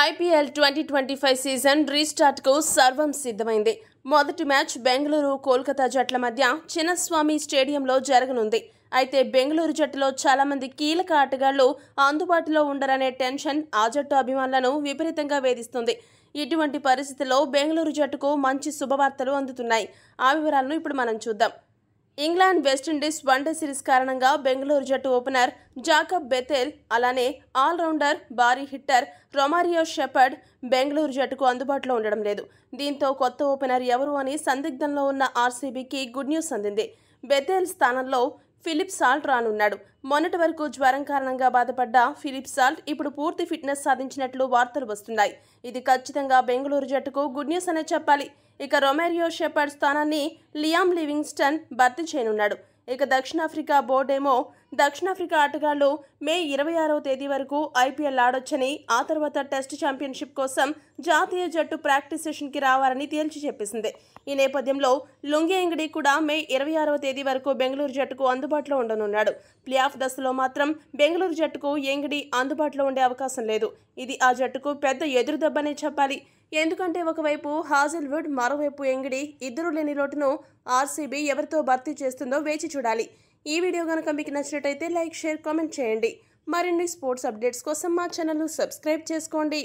IPL 2025 season restart కు సర్వం సిద్ధమైంది. మొదటి మ్యాచ్ బెంగళూరు కోల్కతా జట్ల మధ్య చిన్నస్వామి స్టేడియంలో జరగనుంది. అయితే బెంగళూరు జట్టులో చాలా మంది కీలక ఆటగాళ్లు అందుబాటులో ఉండరనే టెన్షన్ ఆ జట్టు అభిమానులను విపరీతంగా వేధిస్తుంది. ఇటువంటి పరిస్థితుల్లో బెంగళూరు జట్టుకు మంచి శుభవార్తలు అందుతున్నాయి. ఆ వివరాలను ఇప్పుడు మనం చూద్దాం. ఇంగ్లాండ్ వెస్టిండీస్ వన్డే సిరీస్ కారణంగా బెంగళూరు జట్టు ఓపెనర్ జాకబ్ బెథెల్, అలానే ఆల్రౌండర్ భారీ హిట్టర్ రొమారియో షెపర్డ్ బెంగళూరు జట్టుకు అందుబాటులో ఉండడం లేదు. దీంతో కొత్త ఓపెనర్ ఎవరు అని సందిగ్ధంలో ఉన్న ఆర్సీబీకి గుడ్ న్యూస్ అందింది. బెథెల్ స్థానంలో ఫిలిప్ సాల్ట్ రానున్నాడు. మొన్నటి వరకు జ్వరం కారణంగా బాధపడ్డ ఫిలిప్ సాల్ట్ ఇప్పుడు పూర్తి ఫిట్నెస్ సాధించినట్లు వార్తలు వస్తున్నాయి. ఇది ఖచ్చితంగా బెంగళూరు జట్టుకు గుడ్ న్యూస్ అనే చెప్పాలి. ఇక రొమారియో షెపర్డ్ స్థానాన్ని లియామ్ లివింగ్స్టన్ భర్తీ చేయనున్నాడు. ఇక దక్షిణాఫ్రికా బోర్డేమో దక్షిణాఫ్రికా ఆటగాళ్లు మే 26వ తేదీ వరకు ఐపీఎల్ ఆడొచ్చని, ఆ తర్వాత టెస్ట్ ఛాంపియన్షిప్ కోసం జాతీయ జట్టు ప్రాక్టీస్ సెషన్కి రావాలని తేల్చి చెప్పేసింది. ఈ నేపథ్యంలో లుంగి ఎంగడి కూడా మే 26వ తేదీ వరకు బెంగళూరు జట్టుకు అందుబాటులో ఉండనున్నాడు. ప్లే ఆఫ్ దశలో మాత్రం బెంగళూరు జట్టుకు ఎంగడి అందుబాటులో ఉండే అవకాశం లేదు. ఇది ఆ జట్టుకు పెద్ద ఎదురుదెబ్బనే చెప్పాలి. ఎందుకంటే ఒకవైపు హాజిల్వుడ్, మరోవైపు ఎంగడి, ఇద్దరు లేని లోటును ఆర్సీబీ ఎవరితో భర్తీ చేస్తుందో వేచి చూడాలి. ఈ వీడియో కనుక మీకు నచ్చినట్టయితే లైక్, షేర్, కామెంట్ చేయండి. మరిన్ని స్పోర్ట్స్ అప్డేట్స్ కోసం మా ఛానల్ను సబ్స్క్రైబ్ చేసుకోండి.